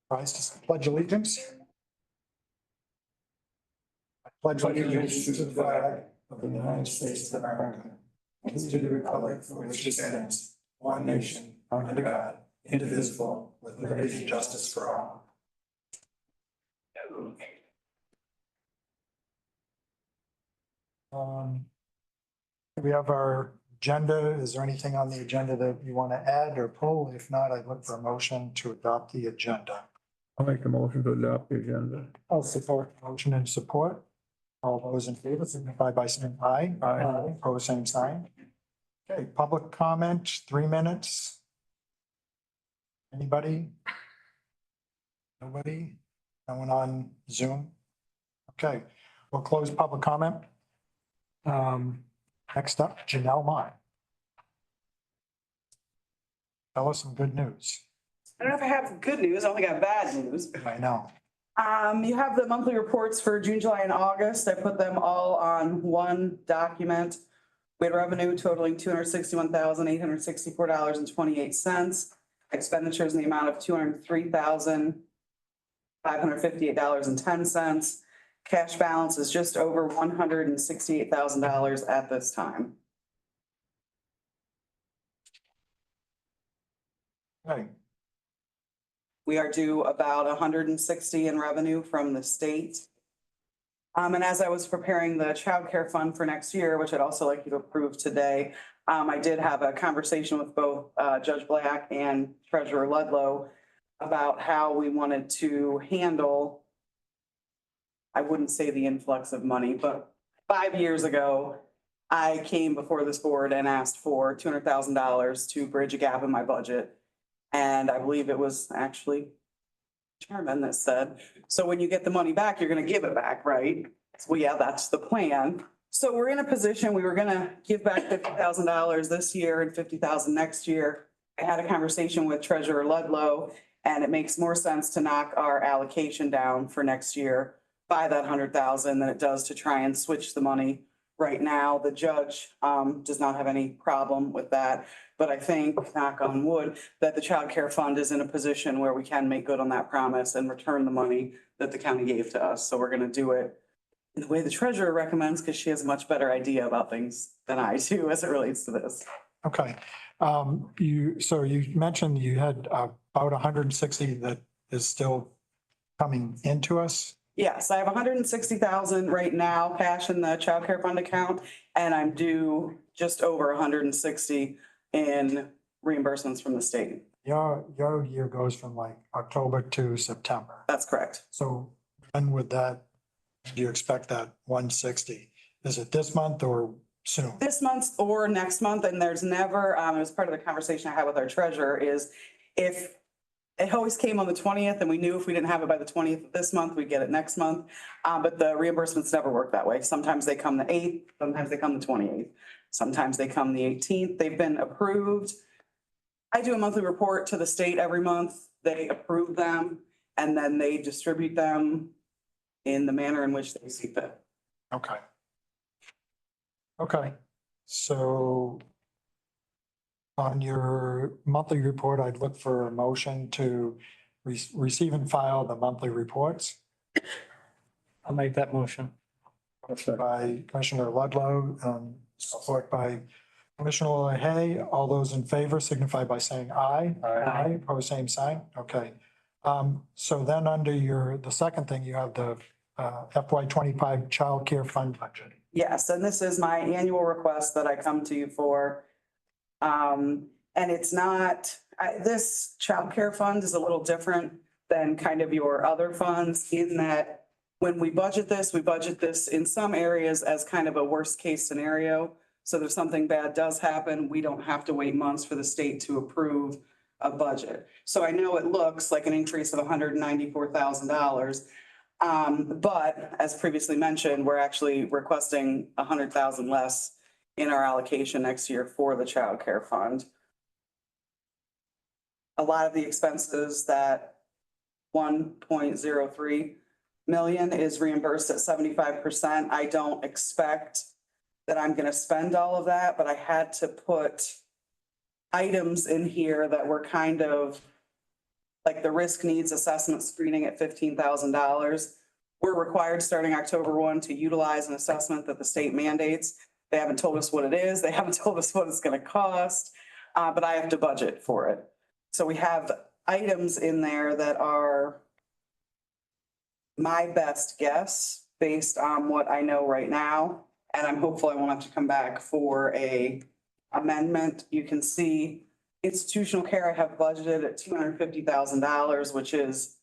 Rise to pledge allegiance. I pledge allegiance to the flag of the United States of America and to the republic for which it stands, one nation, under God, indivisible, with liberty and justice for all. We have our agenda. Is there anything on the agenda that you want to add or pull? If not, I'd look for a motion to adopt the agenda. I'll make the motion to adopt the agenda. I'll support. Motion and support. All those in favor signify by saying aye. Aye. Opposed, same sign. Okay, public comment, 3 minutes. Anybody? Nobody? No one on Zoom? Okay, we'll close public comment. Next up, Janelle Mott. Tell us some good news. I don't know if I have good news. I only got bad news. I know. You have the monthly reports for June, July, and August. I put them all on one document. We had revenue totaling $261,864.28. Expenditures in the amount of $203,558.10. Cash balance is just over $168,000 at this time. Okay, We are due about 160 in revenue from the state. And as I was preparing the child care fund for next year, which I'd also like you to approve today, I did have a conversation with both Judge Black and Treasurer Ludlow about how we wanted to handle, I wouldn't say the influx of money, but 5 years ago, I came before this board and asked for $200,000 to bridge a gap in my budget. And I believe it was actually Chairman that said, so when you get the money back, you're gonna give it back, right? Well, yeah, that's the plan. So we're in a position, we were gonna give back $50,000 this year and $50,000 next year. I had a conversation with Treasurer Ludlow, and it makes more sense to knock our allocation down for next year by that 100,000 than it does to try and switch the money right now. The judge does not have any problem with that. But I think, knock on wood, that the child care fund is in a position where we can make good on that promise and return the money that the county gave to us. So we're gonna do it in the way the treasurer recommends, because she has a much better idea about things than I do as it relates to this. okay. You mentioned you had about 160 that is still coming into us. Yes, I have 160,000 right now cash in the child care fund account, and I'm due just over 160 in reimbursements from the state. Your year goes from like October to September. That's correct. So when would that, do you expect that 160? Is it this month or soon? This month or next month, and there's never, it was part of the conversation I had with our treasurer, is if it always came on the 20th and we knew if we didn't have it by the 20th of this month, we'd get it next month. But the reimbursements never work that way. Sometimes they come the 8th, sometimes they come the 28th, sometimes they come the 18th. They've been approved. I do a monthly report to the state every month. They approve them and then they distribute them in the manner in which they see fit. Okay. Okay, so on your monthly report, I'd look for a motion to receive and file the monthly reports I'll make that motion. by Commissioner Ludlow, support by Commissioner Hay. All those in favor signify by saying aye. Aye. Opposed, same sign. Okay. So then under the second thing, you have the FY 25 child care fund budget. Yes, and this is my annual request that I come to you for. And it's not, this child care fund is a little different than kind of your other funds in that when we budget this in some areas as kind of a worst case scenario. So if something bad does happen, we don't have to wait months for the state to approve a budget. So I know it looks like an increase of $194,000. But as previously mentioned, we're actually requesting 100,000 less in our allocation next year for the child care fund. A lot of the expenses, that 1.03 million is reimbursed at 75%. I don't expect that I'm going to spend all of that, but I had to put items in here that were kind of like the risk needs assessment screening at $15,000. We're required starting October 1 to utilize an assessment that the state mandates. They haven't told us what it is. They haven't told us what it's going to cost, but I have to budget for it. So we have items in there that are my best guess based on what I know right now. And I'm hopeful I won't have to come back for a amendment. You can see institutional care I have budgeted at $250,000, which is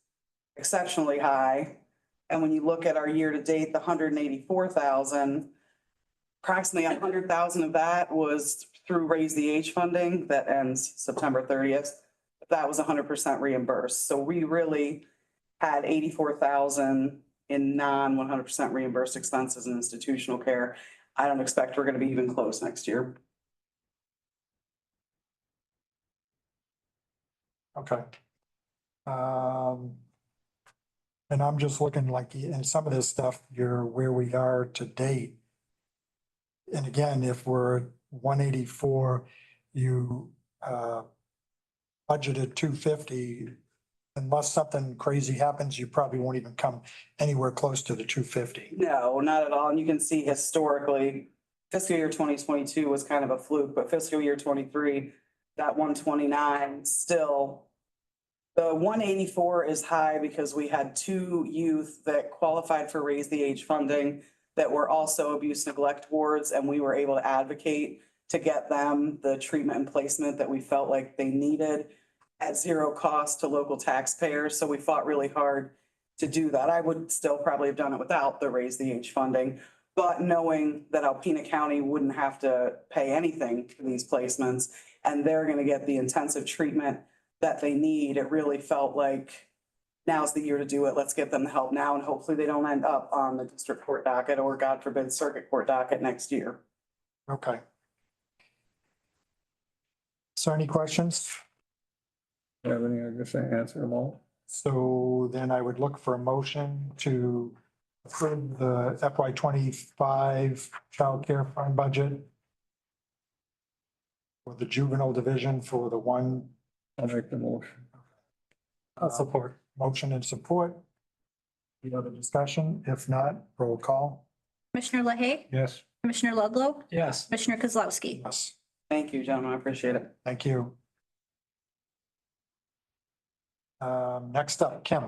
exceptionally high. And when you look at our year-to-date, the 184,000, approximately 100,000 of that was through Raise the Age funding that ends September 30th. That was 100% reimbursed. So we really had 84,000 in non-100% reimbursed expenses in institutional care. I don't expect we're going to be even close next year. Okay. And I'm just looking like in some of this stuff, you're where we are to date. And again, if we're at 184, you budgeted 250. Unless something crazy happens, you probably won't even come anywhere close to the 250. No, not at all. And you can see historically, fiscal year 2022 was kind of a fluke, but fiscal year 23, that 129 still. The 184 is high because we had 2 youth that qualified for Raise the Age funding that were also abuse neglect wards, and we were able to advocate to get them the treatment and placement that we felt like they needed at zero cost to local taxpayers. So we fought really hard to do that. I would still probably have done it without the Raise the Age funding, but knowing that Alpena County wouldn't have to pay anything for these placements and they're going to get the intensive treatment that they need, it really felt like now's the year to do it. Let's get them the help now, and hopefully they don't end up on the district court docket or, God forbid, circuit court docket next year. Okay. So any questions? Have any, I guess I answer them all. So then I would look for a motion to approve the FY 25 child care fund budget for the juvenile division for the one. I'll make the motion. I'll support. Motion and support. Any other discussion? If not, roll call. Commissioner LaHaye, Yes. Commissioner Ludlow, Yes. Commissioner Kozlowski. Yes, Thank you, gentlemen. I appreciate it. thank you. Next up, Kim.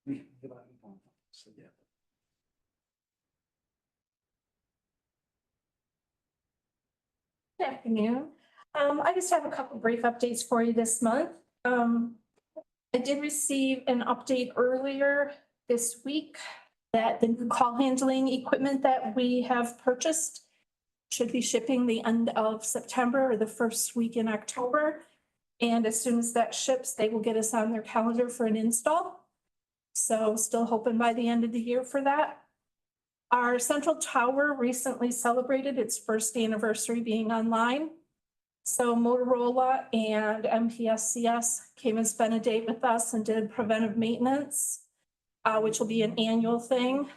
Good afternoon. I just have a couple brief updates for you this month. I did receive an update earlier this week that the new call handling equipment that we have purchased should be shipping the end of September or the first week in October. And as soon as that ships, they will get us on their calendar for an install. So still hoping by the end of the year for that. Our central tower recently celebrated its first anniversary being online. So Motorola and MPSCS came and spent a day with us and did preventive maintenance, which will be an annual thing.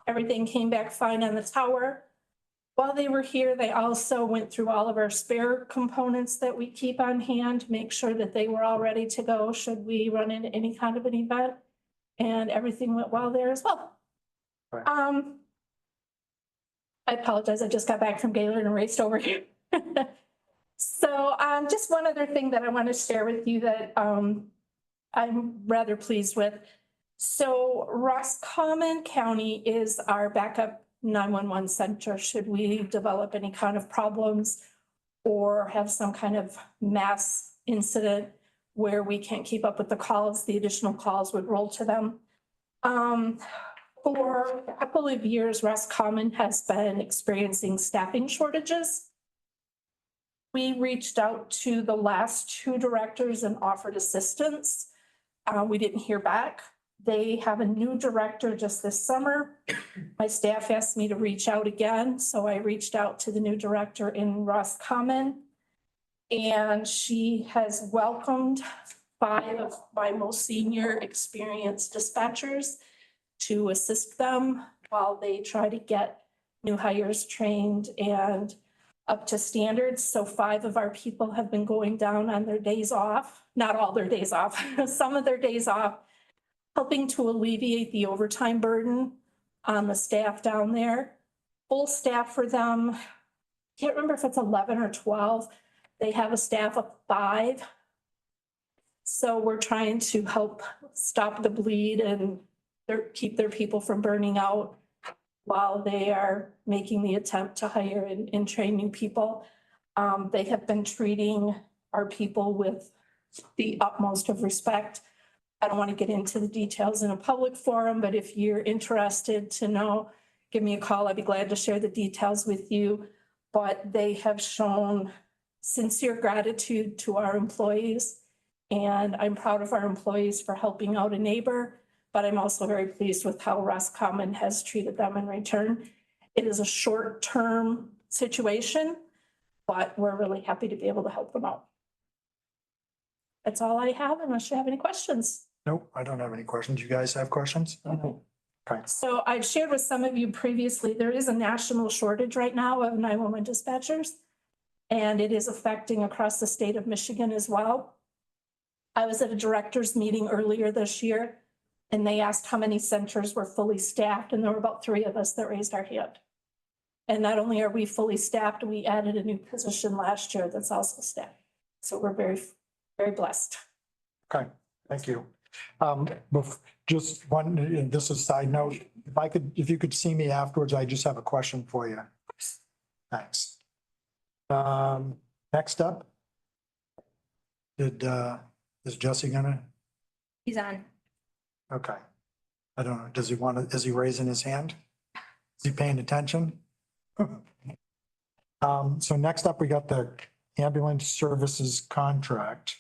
Everything came back fine on the tower. While they were here, they also went through all of our spare components that we keep on hand to make sure that they were all ready to go should we run into any kind of an event. And everything went well there as well. Right. I apologize. I just got back from Gaylord and raced over here. So just one other thing that I want to share with you that I'm rather pleased with. So Roscommon County is our backup 911 center should we develop any kind of problems or have some kind of mass incident where we can't keep up with the calls, the additional calls would roll to them. For a couple of years, Roscommon has been experiencing staffing shortages. We reached out to the last 2 directors and offered assistance. We didn't hear back. They have a new director just this summer. My staff asked me to reach out again, so I reached out to the new director in Roscommon. And she has welcomed 5 of my most senior experienced dispatchers to assist them while they try to get new hires trained and up to standards. So 5 of our people have been going down on their days off, not all their days off, some of their days off, helping to alleviate the overtime burden on the staff down there. Full staff for them, can't remember if it's 11 or 12. They have a staff of 5. So we're trying to help stop the bleed and keep their people from burning out while they are making the attempt to hire and train new people. They have been treating our people with the utmost of respect. I don't want to get into the details in a public forum, but if you're interested to know, give me a call. I'd be glad to share the details with you. But they have shown sincere gratitude to our employees. And I'm proud of our employees for helping out a neighbor, but I'm also very pleased with how Roscommon has treated them in return. It is a short-term situation, but we're really happy to be able to help them out. That's all I have, unless you have any questions. Nope, I don't have any questions. You guys have questions? Okay. So I've shared with some of you previously, there is a national shortage right now of 911 dispatchers, and it is affecting across the state of Michigan as well. I was at a director's meeting earlier this year, and they asked how many centers were fully staffed, and there were about 3 of us that raised our hand. And not only are we fully staffed, we added a new position last year that's also staffed. So we're very, very blessed. Okay, thank you. Just one, and this is a side note, if you could see me afterwards, I just have a question for you. Thanks. Next up. Is Jesse gonna? He's on. Okay. I don't know, does he want to, is he raising his hand? Is he paying attention? So next up, we got the ambulance services contract.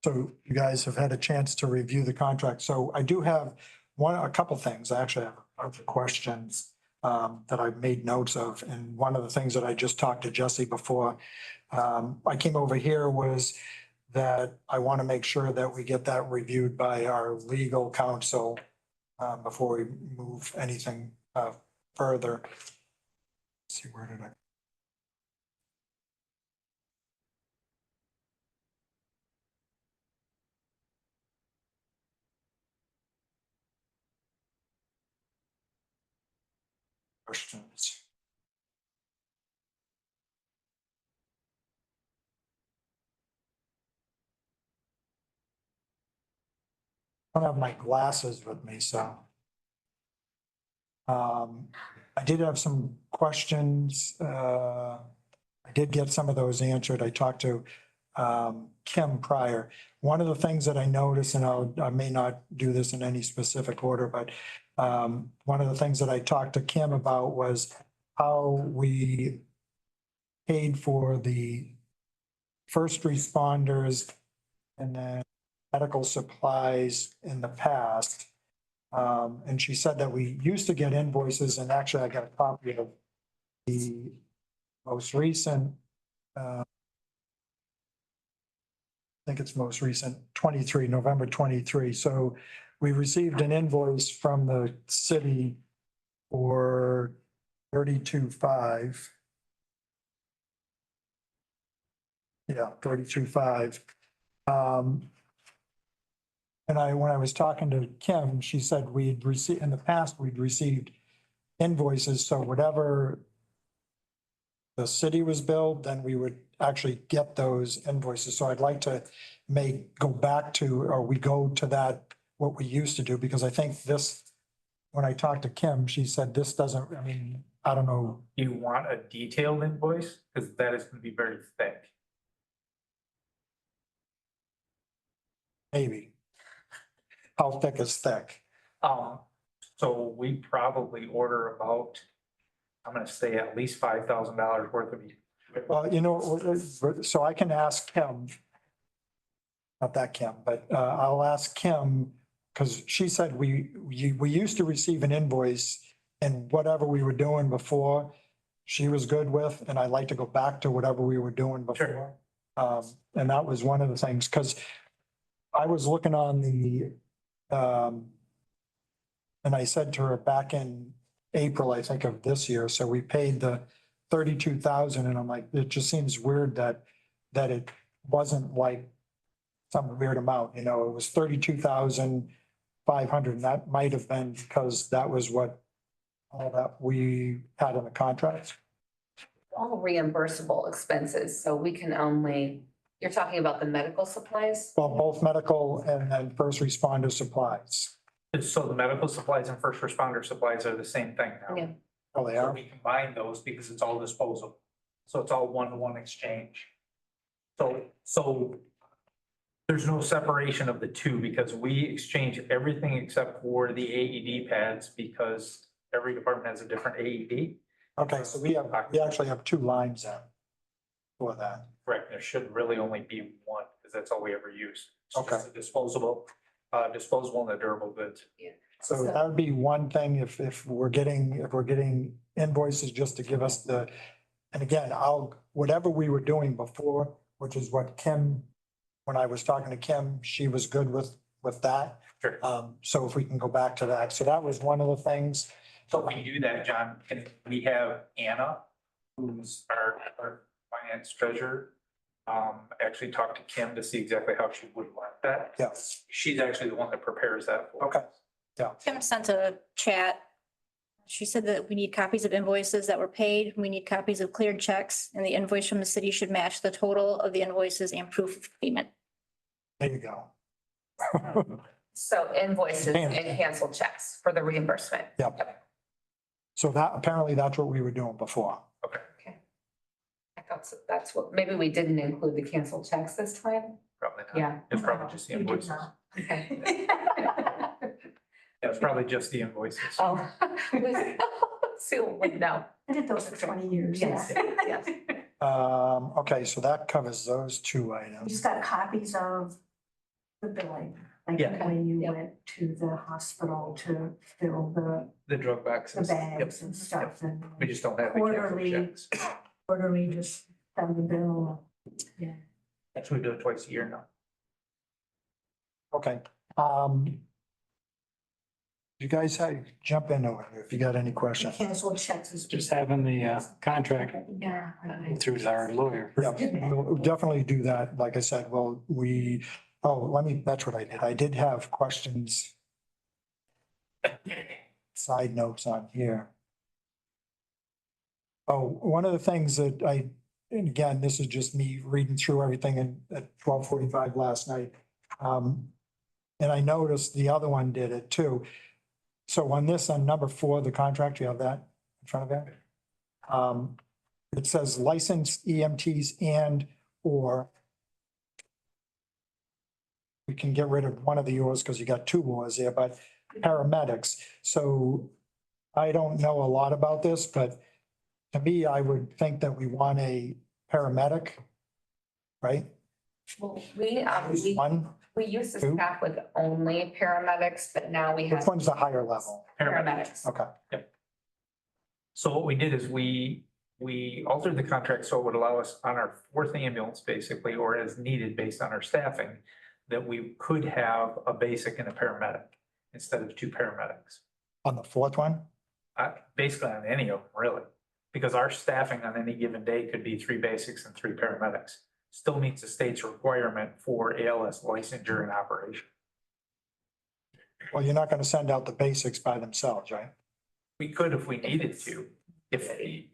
So you guys have had a chance to review the contract. So I do have a couple things. I actually have a couple questions that I've made notes of. And one of the things that I just talked to Jesse before I came over here was that I want to make sure that we get that reviewed by our legal counsel before we move anything further. Let's see, where did I? Questions. I don't have my glasses with me, so. I did have some questions. I did get some of those answered. I talked to Kim prior. One of the things that I noticed, and I may not do this in any specific order, but one of the things that I talked to Kim about was how we paid for the first responders and then medical supplies in the past. And she said that we used to get invoices, and actually I got a copy of the most recent, I think it's most recent, 23, November 23. So we received an invoice from the city for 32.5. Yeah, 32.5. And when I was talking to Kim, she said we'd received, in the past, we'd received invoices. So whatever the city was billed, then we would actually get those invoices. So I'd like to go back to, or we go to that, what we used to do, because I think this, when I talked to Kim, she said this doesn't, I mean, I don't know. You want a detailed invoice? Because that is going to be very thick. Maybe. How thick is thick? So we probably order about, I'm gonna say at least $5,000 worth of. Well, you know, so I can ask Kim. Not that Kim, but I'll ask Kim, because she said we used to receive an invoice and whatever we were doing before, she was good with, and I'd like to go back to whatever we were doing before. And that was one of the things, because I was looking on the And I said to her back in April, I think of this year, so we paid the 32,000 and I'm like, it just seems weird that it wasn't like some weird amount, it was 32,500 and that might have been because that was what all that we had in the contract. All reimbursable expenses, so we can only, you're talking about the medical supplies? Well, both medical and then first responder supplies. So the medical supplies and first responder supplies are the same thing now. Yeah. Oh, they So are? we combine those because it's all disposable. So it's all one-to-one exchange. So there's no separation of the two because we exchange everything except for the AED pads because every department has a different AED. Okay, so we actually have two lines then for that. Correct, there should really only be one because that's all we ever use. It's just Okay. the disposable and the durable goods. So that would be one thing if we're getting invoices just to give us and again, whatever we were doing before, which is what Kim, when I was talking to Kim, she was good with that. Sure. So if we can go back to that. So that was one of the things. So we do that, John, and we have Anna, who's our finance treasurer. Actually talked to Kim to see exactly how she would like that. Yes. She's actually the one that prepares that for us. Okay. Kim sent a chat. She said that we need copies of invoices that were paid. We need copies of cleared checks and the invoice from the city should match the total of the invoices and proof of payment. There you go. So invoices and canceled checks for the reimbursement. Yep. So that, apparently that's what we were doing before. I thought that's what, maybe we didn't include the canceled checks this time? Probably not. Yeah. It's probably just the invoices. Okay. Yeah, it's probably just the invoices. Oh. Sue would know. I did those for 20 years. Yes, yes. Okay, so that covers those two You items. just got copies of the billing, like Yeah. when you Yep. went to the hospital to fill the The drug the boxes. bags Yep. and stuff and We just don't have the canceled Quarterly. checks. quarterly just send the bill. Yeah. Actually, we do it twice a year now. Okay. You guys jump in over here if you got any questions. Canceled checks is. Just having the contract Yeah. through our lawyer. Yeah, we'll definitely do that. Like I said, well, that's what I did. I did have questions. Side notes on here. Oh, one of the things that and again, this is just me reading through everything at 12:45 last night. And I noticed the other one did it too. So on number 4, the contract, you have that in front of you? It says licensed EMTs or we can get rid of one of the yours because you got 2 ors there, but paramedics. So I don't know a lot about this, but to me, I would think that we want a paramedic, right? Well, One, we used to Two? staff with only paramedics, but now we which have one's the higher level? paramedics. Okay, So what we did is we altered the contract so it would allow us on our 4th ambulance basically, or as needed based on our staffing, that we could have a basic and a paramedic instead of 2 paramedics. on the 4th one? Basically on any of them, really, because our staffing on any given day could be 3 basics and 3 paramedics. Still meets the state's requirement for ALS licensure and operation. Well, you're not gonna send out the basics by themselves, right? We could if we needed to.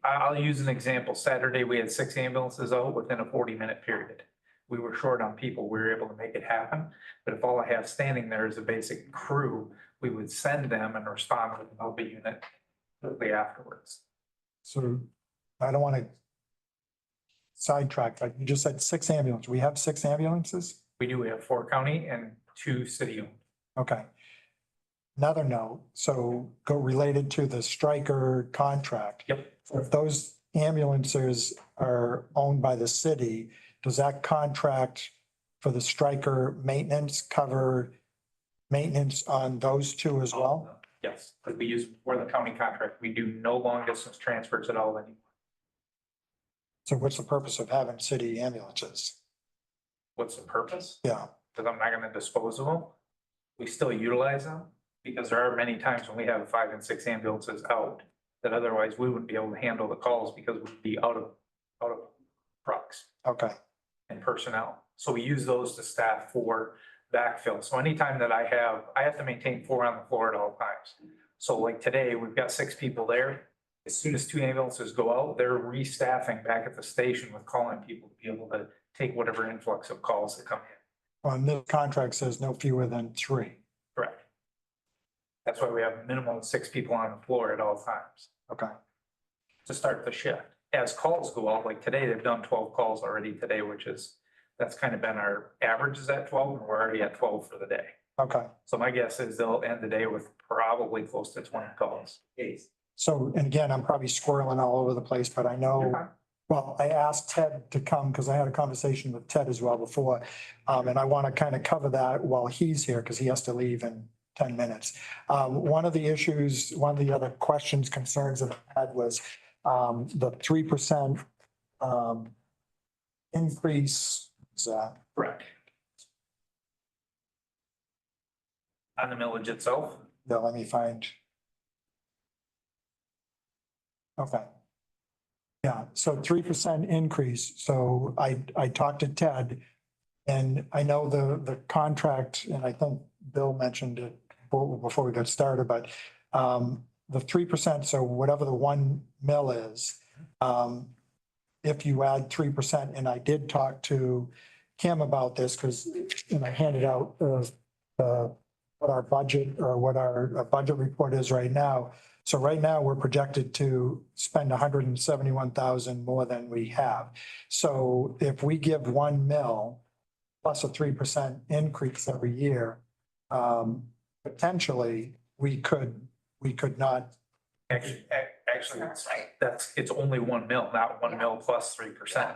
I'll use an example. Saturday, we had 6 ambulances out within a 40-minute period. We were short on people. We were able to make it happen. But if all I have standing there is a basic crew, we would send them and respond with an OB unit quickly afterwards. So I don't wanna sidetrack, but you just said 6 ambulances. We have 6 ambulances? We have 4 county and 2 city owned. Okay. Another note, so go related to the striker contract. Yep. If those ambulances are owned by the city, does that contract for the striker maintenance cover maintenance on those 2 as well? Yes, because we use for the county contract. We do no long distance transfers at all anymore. So what's the purpose of having city ambulances? What's the purpose? Yeah, Because I'm not gonna dispose of them. We still utilize them Because there are many times when we have 5 and 6 ambulances out that otherwise we wouldn't be able to handle the calls because we'd be out of trucks Okay, and personnel. So we use those to staff for backfill. So anytime that I have to maintain 4 on the floor at all times. So like today, we've got 6 people there. As soon as 2 ambulances go out, they're restaffing back at the station with calling people to be able to take whatever influx of calls that come in. on this contract says no fewer than 3. Correct. That's why we have a minimum of 6 people on the floor at all times Okay, to start the shift. As calls go out, like today, they've done 12 calls already today, that's kind of been our average is at 12, and we're already at 12 for the day. okay. So my guess is they'll end the day with probably close to 20 calls. So, and again, I'm probably squirreling all over the place, but I know, well, I asked Ted to come because I had a conversation with Ted as well before. And I want to kind of cover that while he's here because he has to leave in 10 minutes. One of the issues, one of the other questions, concerns that I had was the 3% increase. Is that? Correct. On the millage itself, No, let me find. Okay. Yeah, so 3% increase. So I talked to Ted. And I know the contract, and I think Bill mentioned it before we got started, but the 3%, so whatever the 1 mil is, if you add 3%, and I did talk to Kim about this because, I handed out what our budget or what our budget report is right now. So right now, we're projected to spend 171,000 more than we have. So if we give 1 mil plus a 3% increase every year, potentially, we could not. actually, it's only 1 mil, not 1 mil plus 3%.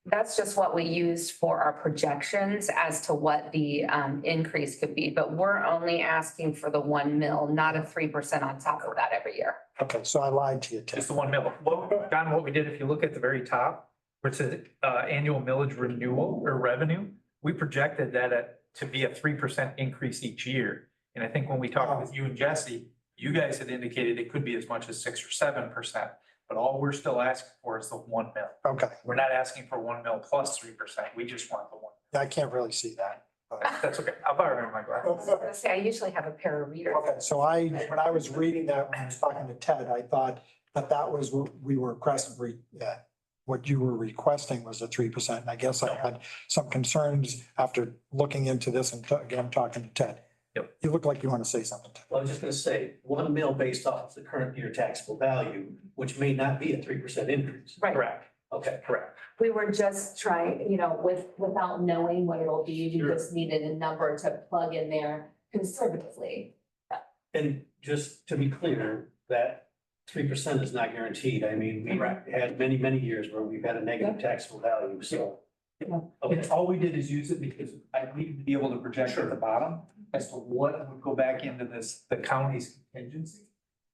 That's just what we used for our projections as to what the increase could be, but we're only asking for the 1 mil, not a 3% on top of that every year. Okay, so I lied to you, Ted. Just the 1 mil. Don, what we did, if you look at the very top, where it says annual millage renewal or revenue, we projected that to be a 3% increase each year. And I think when we talked with you and Jesse, you guys had indicated it could be as much as 6 or 7%. But all we're still asking for is the 1 mil. Okay, We're not asking for 1 mil plus 3%. We just want the 1. I can't really see that. but- That's okay. I'll borrow my I was glasses. gonna say, I usually have a pair of readers. Okay, so when I was reading that, when I was talking to Ted, I thought that was what we were requesting, what you were requesting was a 3%. And I guess I had some concerns after looking into this and again, talking to Ted. Yep. You look like you want to say something. Ted. Well, I was just gonna say, 1 mil based off of the current year taxable value, which may not be a 3% increase. Right. Correct. Okay. Correct. We were just trying, without knowing what it'll be, we Sure. just needed a number to plug in there conservatively. And just to be clear, that 3% is not guaranteed. I mean, we've had many, many years where we've had a negative taxable value, so. Okay. And all we did is use it because I needed to be able to project at the bottom as to what would go back into the county's contingency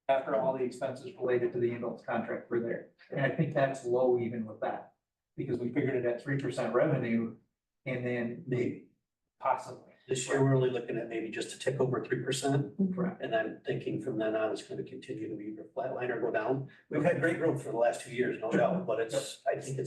after all the expenses related to the ambulance contract were there. And I think that's low even with that, because we figured it at 3% revenue and then Maybe. possibly. This year, we're only looking at maybe just a tick over 3%. Correct. And I'm thinking from then on, it's gonna continue to either flatline or go down. We've had great growth for the last 2 years, no doubt, but I think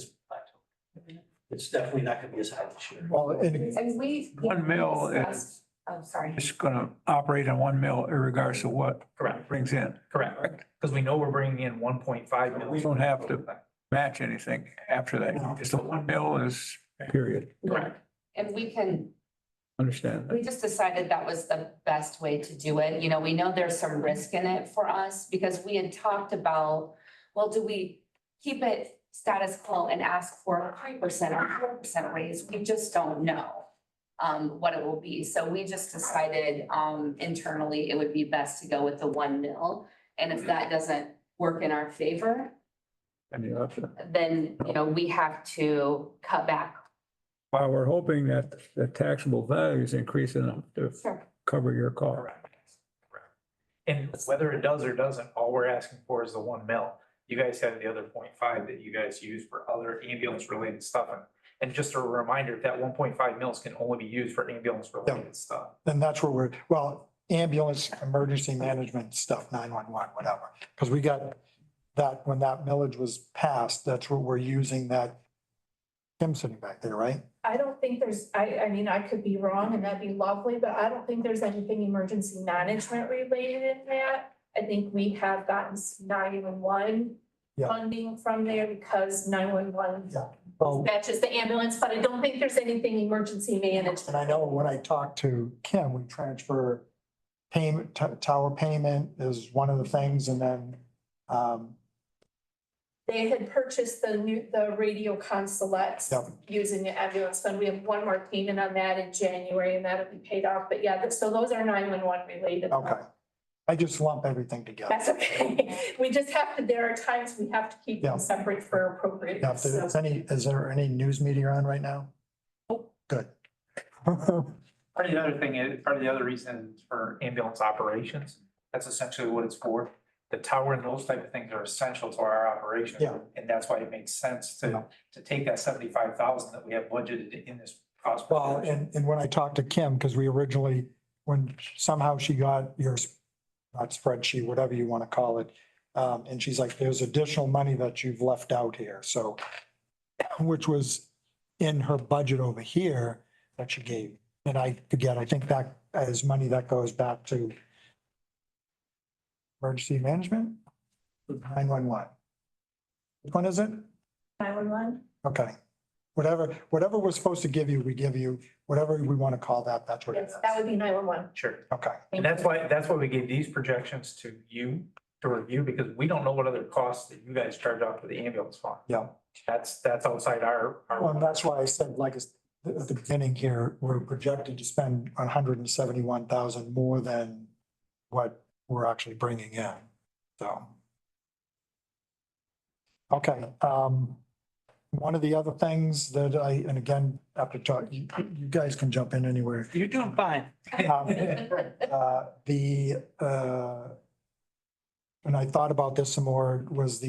it's definitely not gonna be as high this year. Well, and And we. 1 mil discussed- Oh, sorry. It's gonna operate on 1 mil regardless of what Correct. brings in. Correct. Because we know we're bringing in 1.5 million. We don't have to match anything after that. Just the 1 mil is period. Correct. And we can, Understand that. we just decided that was the best way to do it. We know there's some risk in it for us because we had talked about, well, do we keep it status quo and ask for a 3% or 4% raise? We just don't know what it will be. So we just decided internally it would be best to go with the 1 mil. And if that doesn't work in our favor, And you have to, then, we have to cut back. while we're hoping that the taxable value is increasing enough to Sure. cover your cost. Correct. And whether it does or doesn't, all we're asking for is the 1 mil. You guys have the other 0.5 that you guys use for other ambulance related stuff. And just a reminder, that 1.5 mils can only be used for ambulance related stuff. that's where ambulance emergency management stuff, 911, whatever. Because we got that, when that millage was passed, that's what we're using that. Kim sitting back there, right? I don't think there's, I mean, I could be wrong and that'd be lovely, but I don't think there's anything emergency management related in that. I think we have gotten 911 Yeah. funding from there because 911 Yeah. Well, matches the ambulance, but I don't think there's anything emergency management. and I know when I talked to Kim, we transfer payment, tower payment is one of the things, and then, They had purchased the radio consolettes Yep. using the ambulance fund. We have one more payment on that in January and that'll be paid off. But yeah, so those are 911 related. okay. I just lump everything together. That's okay. We just have to, there are times we have to keep Yeah. them separate for appropriate. Now, if there's is there any news media on right now? Good. Part of the other thing is, part of the other reason for ambulance operations, that's essentially what it's for. The tower and those type of things are essential to our operation. Yeah. And that's why it makes sense Yeah. to take that 75,000 that we have budgeted in this cost. Well, and when I talked to Kim, because we originally, when somehow she got your, not spreadsheet, whatever you want to call it, and she's like, there's additional money that you've left out here, so, which was in her budget over here that she gave. And I forget, I think that is money that goes back to emergency management, 911. Which one is it? 911. Okay. Whatever we're supposed to give you, we give you, whatever we want to call that, that's what it Yes, is. that would be 911. Sure. Okay, And that's why we gave these projections to you to review, because we don't know what other costs that you guys charge out for the ambulance fund. yeah. That's outside our. Well, and that's why I said, like, at the beginning here, we're projected to spend 171,000 more than what we're actually bringing in, so. Okay, one of the other things that and again, after talk, you guys can jump in anywhere. You're doing fine. And I thought about this some more, was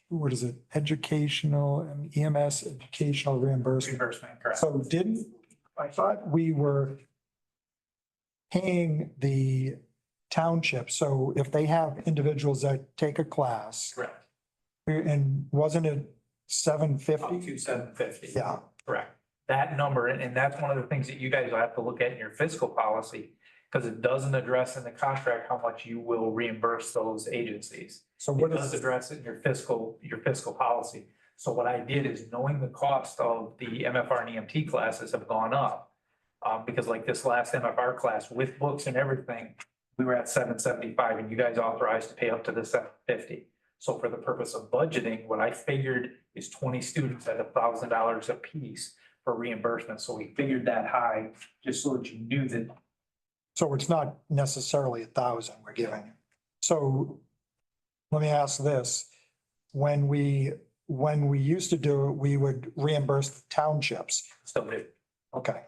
what is it, educational, EMS educational reimbursement. Reimbursement, correct. So I thought we were paying the township, so if they have individuals that take a class, Correct. and wasn't it Up 750? to 750. Yeah, Correct. That number, and that's one of the things that you guys will have to look at in your fiscal policy, because it doesn't address in the contract how much you will reimburse those agencies. so It what does is, address it in your fiscal policy. So what I did is, knowing the cost of the MFR and EMT classes have gone up. Because like this last MFR class with books and everything, we were at 775 and you guys authorized to pay up to the 750. So for the purpose of budgeting, what I figured is 20 students at $1,000 a piece for reimbursement. So we figured that high, just so that you knew that. so it's not necessarily 1,000 we're giving. So let me ask this, when we used to do it, we would reimburse the townships. Still did. Okay,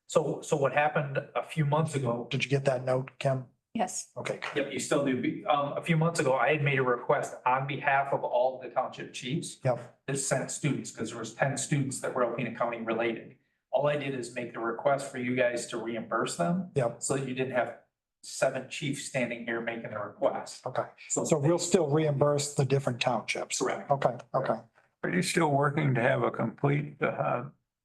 So what happened a few months ago, did you get that note, Kim? Yes. Okay, yep, you still do. A few months ago, I had made a request on behalf of all the township chiefs. yep, That sent students, because there was 10 students that were Alpena County related. All I did is make the request for you guys to reimburse them. Yep. So that you didn't have 7 chiefs standing here making the request. okay. So we'll still reimburse the different townships? Correct. Okay, okay. Are you still working to have a complete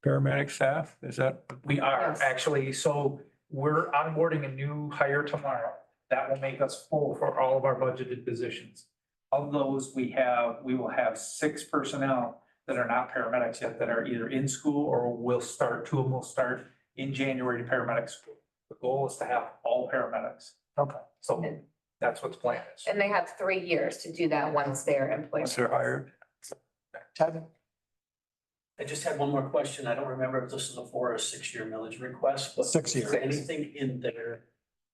paramedic staff? Is that? We are Yes. actually, so we're onboarding a new hire tomorrow. That will make us full for all of our budgeted positions. Of those, we will have 6 personnel that are not paramedics yet, that are either in school or will start, 2 of them will start in January to paramedic school. The goal is to have all paramedics. Okay. So that's what's planned. And they have 3 years to do that once they're employed. Once they're hired? Ted? I just had one more question. I don't remember if this is a 4 or 6 year millage request, but 6 is years. there anything in there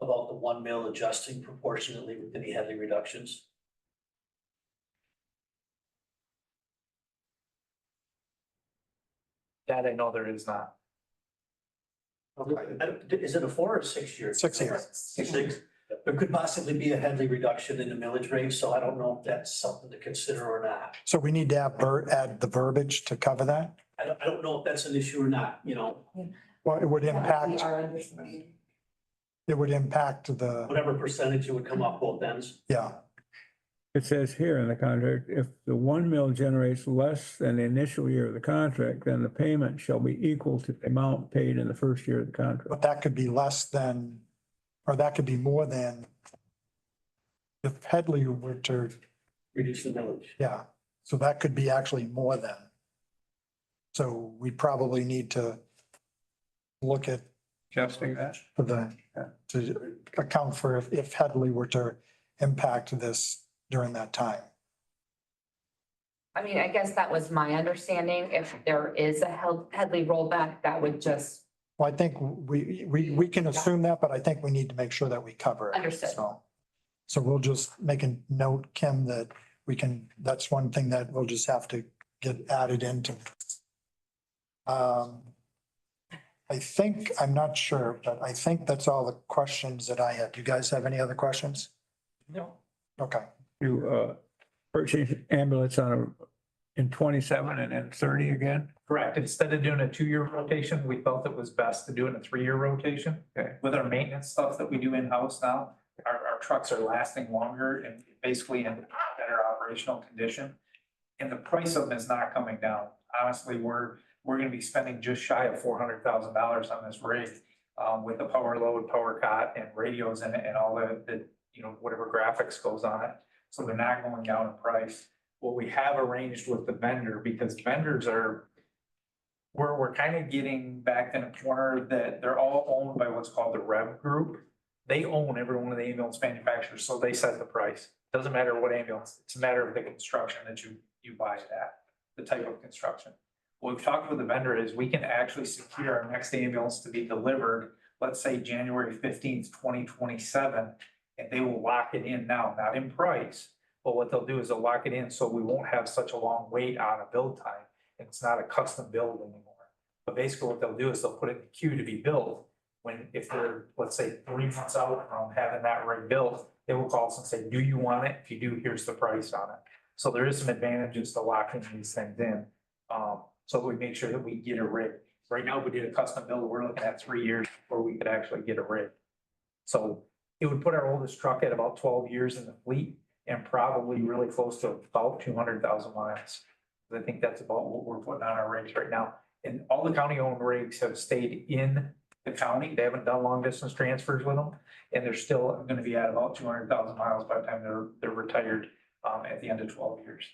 about the 1 mil adjusting proportionately with any Headley reductions? That I know there is not. Is it a 4 or 6 year? 6 years. 6. There could possibly be a Headley reduction in the millage rate, so I don't know if that's something to consider or not. So we need to have add the verbiage to cover that? I don't know if that's an issue or not, you know. Well, it would impact, Our understanding. it would impact the, Whatever percentage it would come off both ends. yeah, It says here in the contract, if the 1 mil generates less than the initial year of the contract, then the payment shall be equal to the amount paid in the first year of the contract. but that could be less than, or that could be more than if Headley were to, Reduce the village. yeah, so that could be actually more than. So we probably need to look at Adjusting that. for the, to account for if Headley were to impact this during that time. I mean, I guess that was my understanding. If there is a Headley rollback, that would just, Well, I think we can assume that, but I think we need to make sure that we cover it. Understood. So we'll just make a note, Kim, that we can, that's one thing that we'll just have to get added into. I think, I'm not sure, but I think that's all the questions that I had. Do you guys have any other questions? No. Okay. You, purchase ambulance in 27 and then 30 again? Correct. Instead of doing a 2-year rotation, we felt it was best to do it in a 3-year rotation. Okay. With our maintenance stuff that we do in-house now, our trucks are lasting longer and basically in better operational condition. And the price of them is not coming down. Honestly, we're gonna be spending just shy of $400,000 on this rig, with the power load, power cot and radios and all the, whatever graphics goes on it. So they're not going down in price. What we have arranged with the vendor, because vendors we're kind of getting back in a corner that they're all owned by what's called the Rev Group. They own every one of the ambulance manufacturers, so they set the price. Doesn't matter what ambulance, it's a matter of the construction that you buy it at, the type of construction. What we've talked with the vendor is we can actually secure our next ambulance to be delivered, let's say January 15th, 2027, and they will lock it in now, not in price, but what they'll do is they'll lock it in so we won't have such a long wait on a build time. And it's not a custom build anymore. But basically what they'll do is they'll put it in the queue to be built. If they're, let's say, 3 months out from having that rig built, they will call us and say, do you want it? If you do, here's the price on it. So there is some advantages to locking these things in. So we make sure that we get a rig. Right now, if we did a custom build, we're looking at 3 years before we could actually get a rig. So it would put our oldest truck at about 12 years in the fleet and probably really close to about 200,000 miles. I think that's about what we're putting on our rigs right now. And all the county-owned rigs have stayed in the county. They haven't done long-distance transfers with them. And they're still gonna be at about 200,000 miles by the time they're retired at the end of 12 years.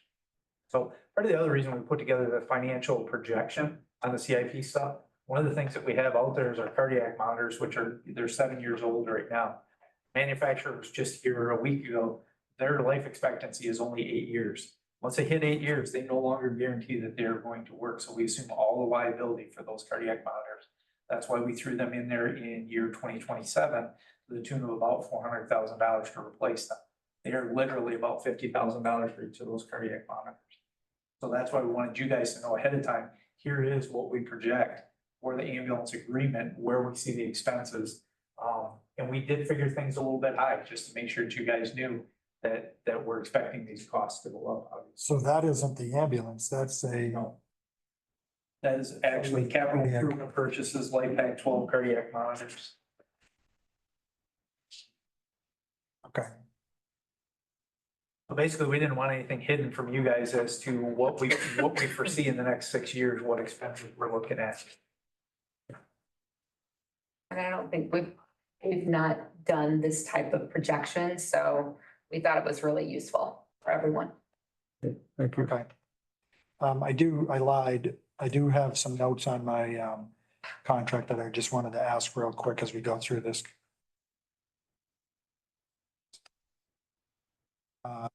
So part of the other reason we put together the financial projection on the CIP stuff, one of the things that we have out there is our cardiac monitors, they're 7 years old right now. Manufacturer was just here a week ago. Their life expectancy is only 8 years. Once they hit 8 years, they no longer guarantee that they're going to work. So we assume all the liability for those cardiac monitors. That's why we threw them in there in year 2027 to the tune of about $400,000 to replace them. They are literally about $50,000 for each of those cardiac monitors. So that's why we wanted you guys to know ahead of time, here is what we project for the ambulance agreement, where we see the expenses. And we did figure things a little bit high, just to make sure that you guys knew that we're expecting these costs to go up, obviously. So that isn't the ambulance, that's a, No. That is actually capital Cardiac. improvement purchases, LifePak 12 cardiac monitors. okay. So basically, we didn't want anything hidden from you guys as to what we foresee in the next 6 years, what expenses we're looking at. and I don't think we've not done this type of projection, so we thought it was really useful for everyone. Thank you. Okay. I lied. I do have some notes on my contract that I just wanted to ask real quick as we go through this. I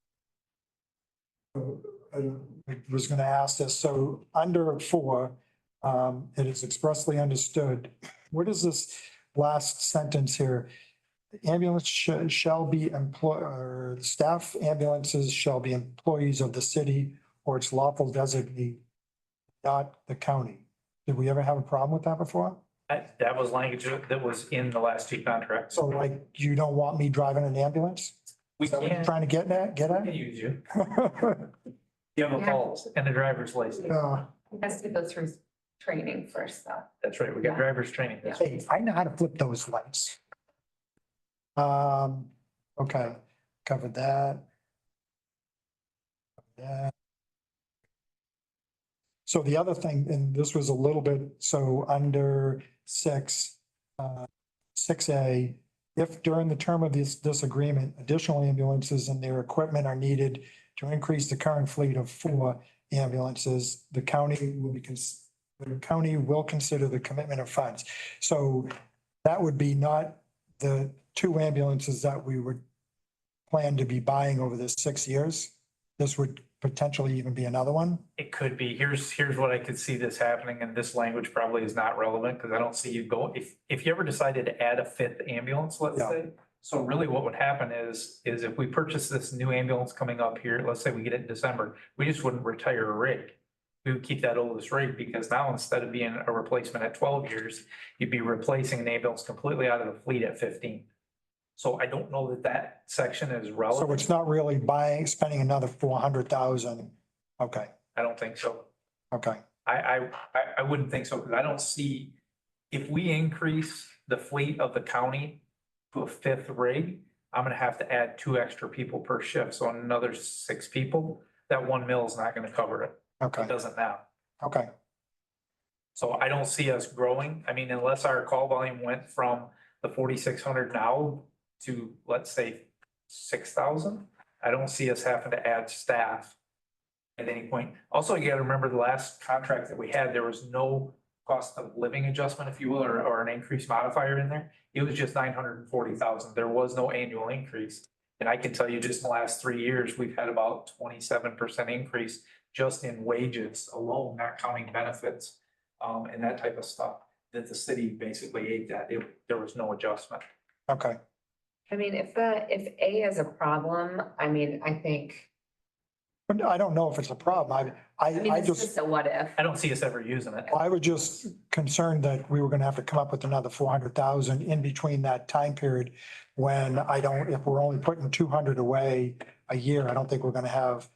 was gonna ask this, so under 4, it is expressly understood, what is this last sentence here? Ambulance shall be or staff ambulances shall be employees of the city or its lawful designee, not the county. Did we ever have a problem with that before? That was language that was in the last 2 contracts. So like, you don't want me driving an ambulance? We Is that what you're can trying to get at? use you. You have a pulse and a driver's license. It has to go through training first, though. That's right. We got driver's training. Hey, I know how to flip those lights. Okay, covered that. Yeah. So the other thing, and this was a little bit, so under 6A, if during the term of this agreement, additional ambulances and their equipment are needed to increase the current fleet of 4 ambulances, the county will consider the commitment of funds. So that would be not the 2 ambulances that we would plan to be buying over the 6 years. This would potentially even be another one. It could be, here's what I could see this happening, and this language probably is not relevant, because I don't see you go, if you ever decided to add a 5th ambulance, let's Yeah. say. So really what would happen is if we purchase this new ambulance coming up here, let's say we get it in December, we just wouldn't retire a rig. We would keep that oldest rig, because now instead of being a replacement at 12 years, you'd be replacing an ambulance completely out of the fleet at 15. So I don't know that section is So relevant. it's not really spending another 400,000. Okay, I don't think so. okay, I wouldn't think so, because I don't see, if we increase the fleet of the county to a 5th rig, I'm gonna have to add 2 extra people per shift, so another 6 people, that 1 mil is not gonna cover it. okay, It doesn't now. okay. So I don't see us growing. I mean, unless our call volume went from the 4,600 now to, let's say, 6,000, I don't see us having to add staff at any point. Also, you gotta remember the last contract that we had, there was no cost of living adjustment, if you will, or an increase modifier in there. It was just 940,000. There was no annual increase. And I can tell you just in the last 3 years, we've had about 27% increase just in wages alone, not counting benefits, and that type of stuff, that the city basically ate that. There was no adjustment. Okay, I mean, if A is a problem, I mean, I think, but I don't know if it's a problem. I mean, I it's just, just a what if. I don't see us ever using it. I was just concerned that we were gonna have to come up with another 400,000 in between that time period when if we're only putting 200 away a year, I don't think we're gonna have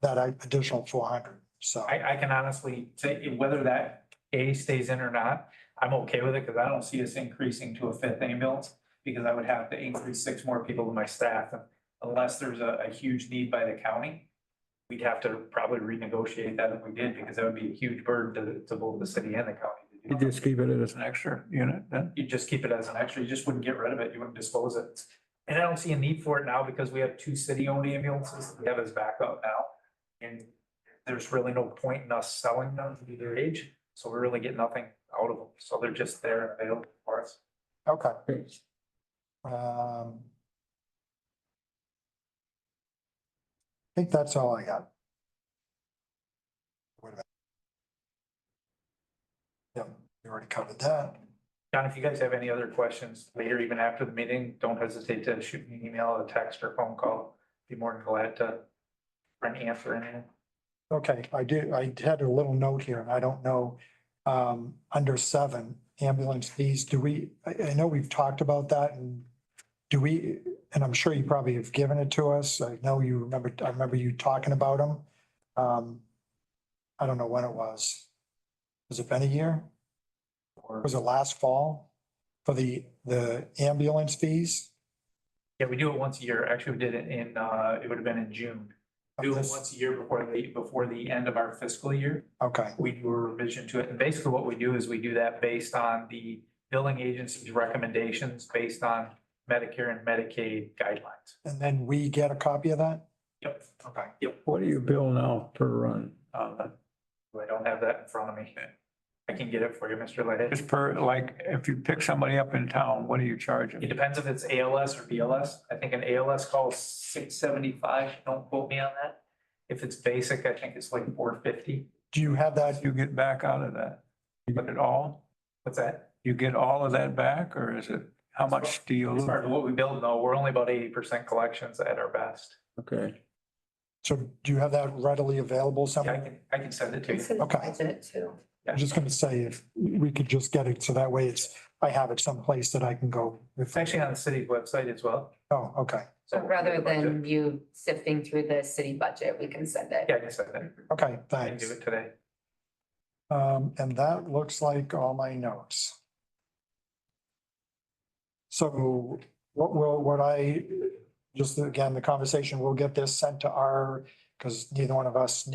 that additional 400, so. I can honestly say whether that A stays in or not, I'm okay with it, because I don't see us increasing to a 5th ambulance, because I would have to increase 6 more people in my staff. Unless there's a huge need by the county, we'd have to probably renegotiate that if we did, because that would be a huge burden to both the city and the county. You just keep it as an extra unit then? You just keep it as an extra, you just wouldn't get rid of it, you wouldn't dispose it. And I don't see a need for it now, because we have 2 city-owned ambulances that we have as backup now. And there's really no point in us selling them due to their age, so we really get nothing out of them, so they're just there and available for us. Okay. I think that's all I got. Wait a minute. Yep, we already covered that. John, if you guys have any other questions later, even after the meeting, don't hesitate to shoot me an email, a text, or phone call. Be more than glad to try and answer anything. Okay, I had a little note here, and I don't know, under 7, ambulance fees, I know we've talked about that, and and I'm sure you probably have given it to us, I remember you talking about them. I don't know when it was. Has it been a year? Or was it last fall for the ambulance fees? Yeah, we do it once a year. Actually, we did it in, it would have been in June. We do it once a year before the end of our fiscal year. Okay, We do a revision to it. And basically what we do is we do that based on the billing agency's recommendations, based on Medicare and Medicaid guidelines. and then we get a copy of that? Yep. Okay. Yep. What do you bill now per run? I don't have that in front of me. I can get it for you, Mr. Leahy. Just per, like, if you pick somebody up in town, what do you charge It them? depends if it's ALS or BLS. I think an ALS call is $675. Don't quote me on that. If it's basic, I think it's like $450. Do you have that? What you get back out of that? You get it all? What's that? You get all of that back, or is it, how much do you As lose? far as what we build, no, we're only about 80% collections at our best. Okay. So do you have that readily available Yeah, somewhere? I can send it to you. It's in the Okay. budget too. I'm just gonna say if we could just get it, so that way I have it someplace that I can go. It's actually on the city's website as well. Oh, okay, So rather than you sifting through the city budget, we can send it. Yeah, I can send it. okay, I can thanks. do it today. And that looks like all my notes. So just again, the conversation, we'll get this sent to our, because none of us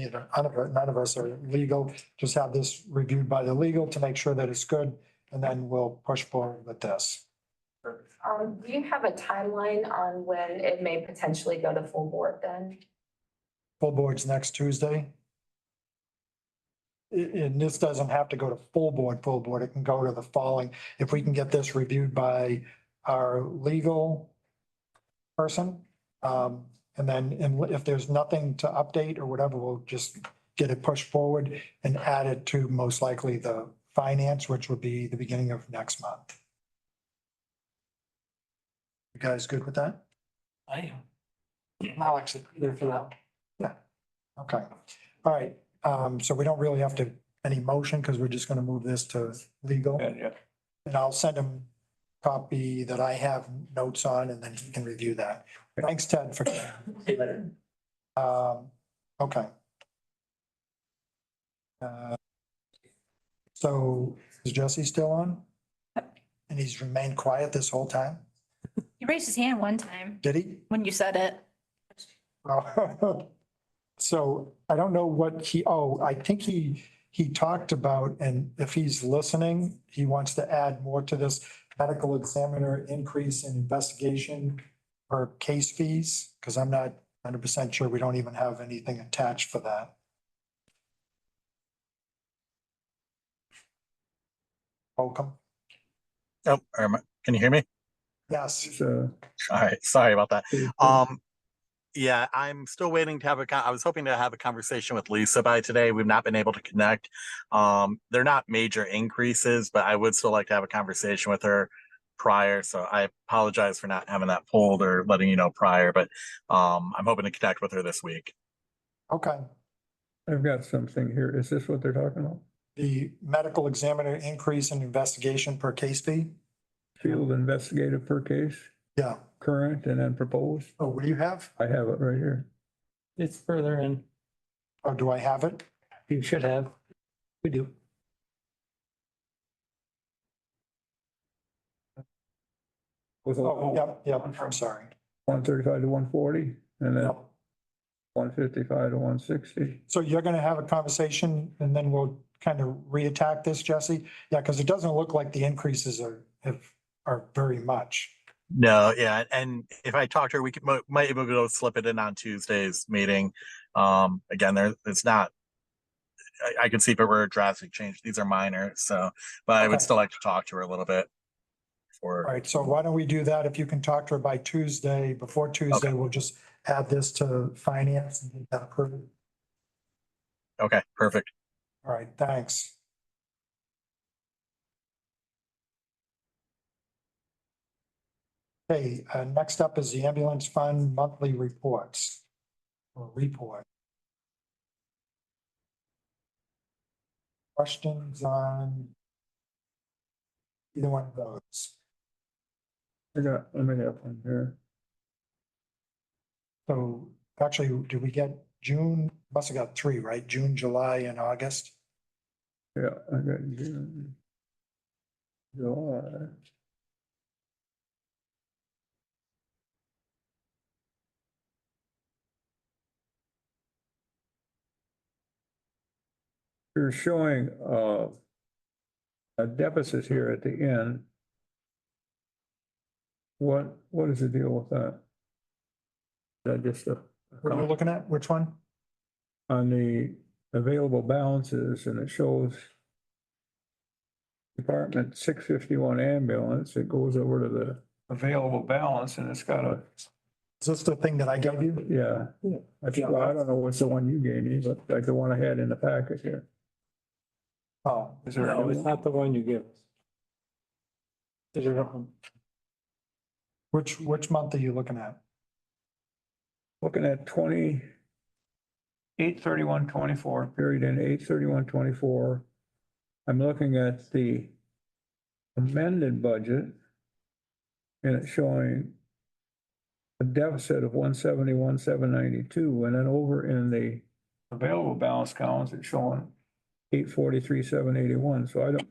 are legal. Just have this reviewed by the legal to make sure that it's good, and then we'll push forward with this. Do you have a timeline on when it may potentially go to full board then? Full board's next Tuesday. And this doesn't have to go to full board, it can go to the following, if we can get this reviewed by our legal person. And then, if there's nothing to update or whatever, we'll just get it pushed forward and add it to most likely the finance, which would be the beginning of next month. You guys good with that? I am. Alex, there for that. Okay, all right, so we don't really have to, any motion, because we're just gonna move this to legal. Yeah. And I'll send him a copy that I have notes on, and then he can review that. Thanks, Ted, for. Okay. So is Jesse still on? And he's remained quiet this whole time? He raised his hand one time Did he? when you said it. Oh. So I don't know what I think he talked about, and if he's listening, he wants to add more to this medical examiner increase in investigation or case fees, because I'm not 100% sure. We don't even have anything attached for that. Welcome. Oh, can you hear me? Yes. So, All right, sorry about that. Yeah, I'm still waiting to have I was hoping to have a conversation with Lisa by today. We've not been able to connect. They're not major increases, but I would still like to have a conversation with her prior. So I apologize for not having that pulled or letting you know prior, but I'm hoping to connect with her this week. Okay. I've got something here. Is this what they're talking about? The medical examiner increase in investigation per case fee? Field investigative per case, Yeah. current and then proposed. Oh, what do you have? I have it right here. It's further in. Oh, do I have it? You should have. We do. With Oh, yep, I'm sorry. 135 to 140 and then Yep. 155 to 160. So you're gonna have a conversation and then we'll kind of reattack this, Jesse? Yeah, because it doesn't look like the increases are very much. No, yeah, and if I talk to her, we might able to go slip it in on Tuesday's meeting. Again, it's not. I can see if it were a drastic change. These are minor, so but I would Okay. still like to talk to her a little bit. All right, so why don't we do that? If you can talk to her by Tuesday, before Tuesday, we'll just add this to finance and get that approved. Okay, perfect. All right, thanks. Okay, next up is the ambulance fund monthly reports. Or report. Questions on either one of those? Let me have one here. So actually, did we get June? Must have got three, right? June, July, and August. Yeah, I got June. July. You're showing a deficit here at the end. What is the deal with that? Is that just What are you looking at? Which one? on the available balances, and it shows Department 651 ambulance, it goes over to the available balance and it's got a, Is this the thing that I gave you? yeah. Well, I don't know what's the one you gave me, but like the one I had in the packet here. Oh, Is there a No, new it's one? not the one you give. Is there a- which month are you looking at? Looking at 8/31/24, period in 8/31/24. I'm looking at the amended budget. And it's showing a deficit of 171,792, and then over in the available balance columns, it's showing 843,781, so I don't.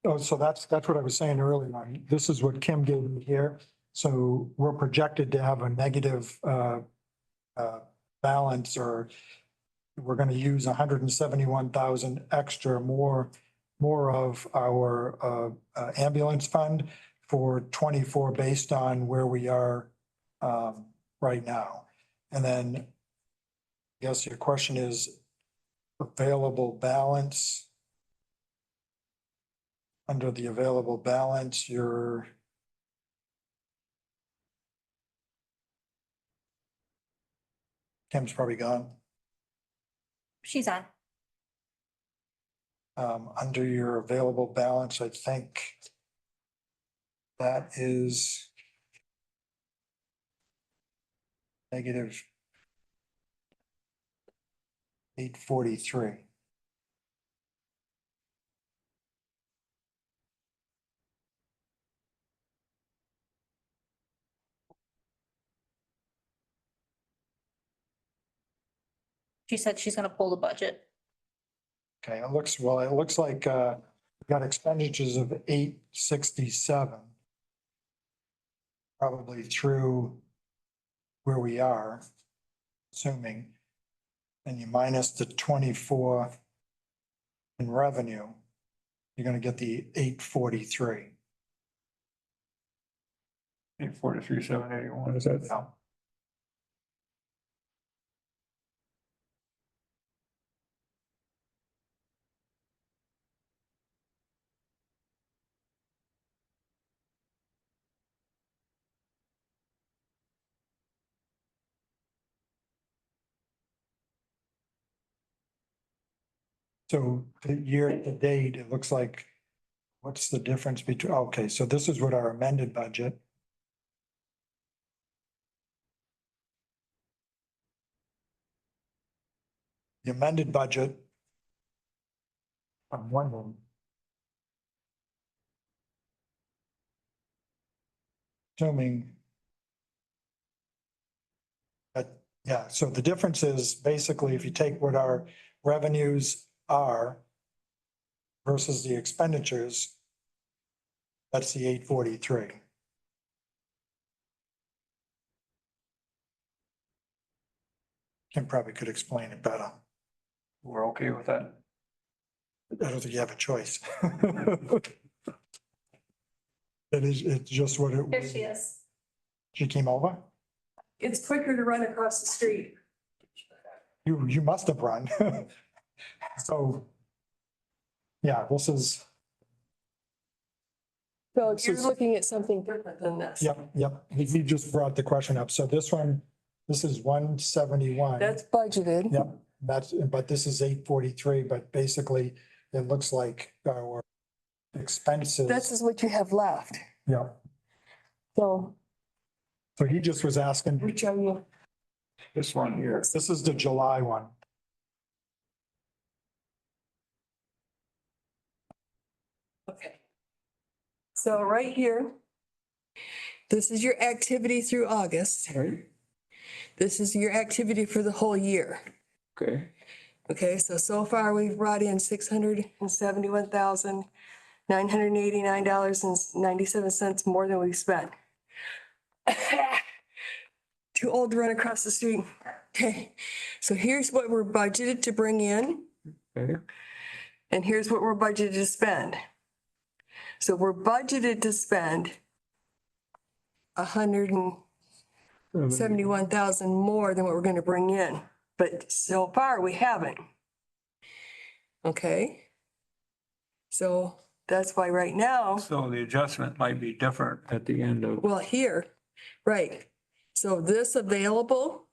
Oh, so that's what I was saying earlier on. This is what Kim gave me here. So we're projected to have a negative balance, or we're going to use 171,000 extra more of our ambulance fund for 24 based on where we are right now. And then I guess your question is available balance. Under the available balance, your Kim's probably gone. She's on. Under your available balance, I think that is negative 843. She said she's gonna pull the budget. Okay, it looks like we got expenditures of 867. Probably through where we are, assuming, and you minus the 24 in revenue, you're gonna get the 843. 843, 781, is that? Yeah. So the year to date, it looks like, what's the difference between, okay, so this is what our amended budget. The amended budget. On one of them. Assuming. Yeah, so the difference is basically if you take what our revenues are versus the expenditures, that's the 843. Kim probably could explain it better. We're okay with that? I don't think you have a choice. It's just what it. Here she is. She came over? It's quicker to run across the street. You must have run. So. Yeah, this is, So you're looking at something different than this. yep. He just brought the question up. So this one, this is 171. That's budgeted. Yep, but this is 843, but basically it looks like our expenses. This is what you have left. Yeah, So so he just was asking, which are you? This one here. this is the July one. Okay. So right here, this is your activity through August. Right, This is your activity for the whole year. okay. Okay, so far we've brought in $671,989.97 more than we've spent. Too old to run across the street. Okay, so here's what we're budgeted to bring in, Okay, and here's what we're budgeted to spend. So we're budgeted to spend 171,000 more than what we're gonna bring in, but so far we haven't. Okay? So that's why right now, so the adjustment might be different at the end of, well, here, right. So this available,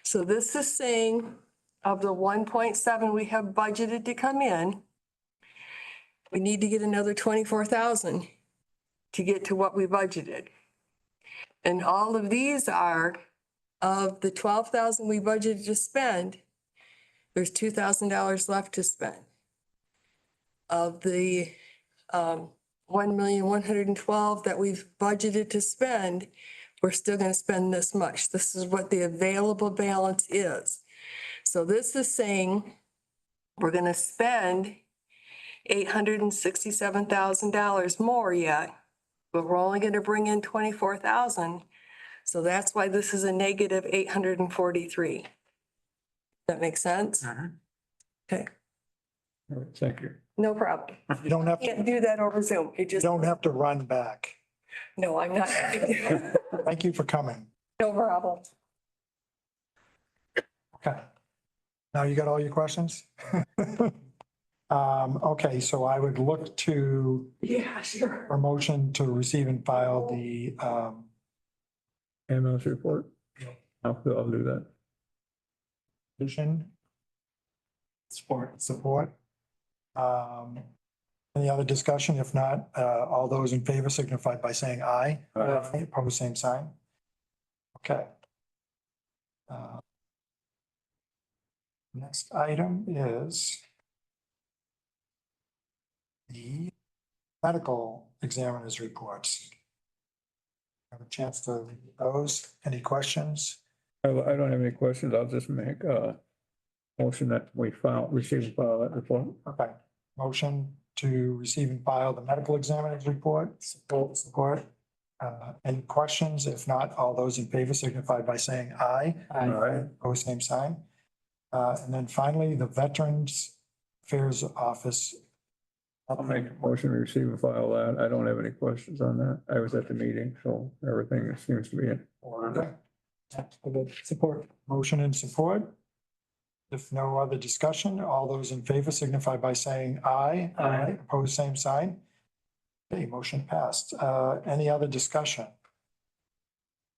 so this is saying of the 1.7 we have budgeted to come in, we need to get another 24,000 to get to what we budgeted. And all of these are of the 12,000 we budgeted to spend, there's $2,000 left to spend. Of the 1,112,000 that we've budgeted to spend, we're still gonna spend this much. This is what the available balance is. So this is saying we're gonna spend $867,000 more yet, but we're only gonna bring in 24,000. So that's why this is a negative 843. That makes sense? Okay, All right, thank you. no problem. You don't have to, Can't do that over Zoom. You you just, don't have to run back. no, I'm not. Thank you for coming. No problem. Okay. Now you got all your questions? Okay, so I would look to Yeah, sure. a motion to receive and file the, Ambulance report? I'll do that. vision. Support. Any other discussion? If not, all those in favor signify by saying aye. Aye. Opposed, same sign. Okay. Next item is the medical examiner's reports. Have a chance to read those. Any questions? I don't have any questions. I'll just make a motion that we receive and file that report. Okay. Motion to receive and file the medical examiner's report. Support. Any questions? If not, all those in favor signify by saying aye. All right. Opposed, same sign. And then finally, the Veterans Affairs Office. I'll make a motion to receive and file that. I don't have any questions on that. I was at the meeting, so everything seems to be in order. Support. Motion and support. If no other discussion, all those in favor signify by saying aye. Aye. Opposed, same sign. Okay, motion passed. Any other discussion?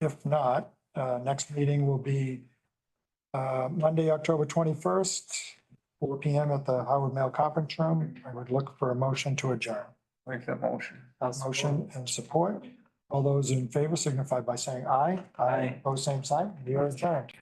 If not, next meeting will be Monday, October 21st, 4 PM at the Howard Mail Conference Room. I would look for a motion to adjourn. Make that motion. Motion and support. All those in favor signify by saying aye. Aye. Opposed, same sign. We are adjourned.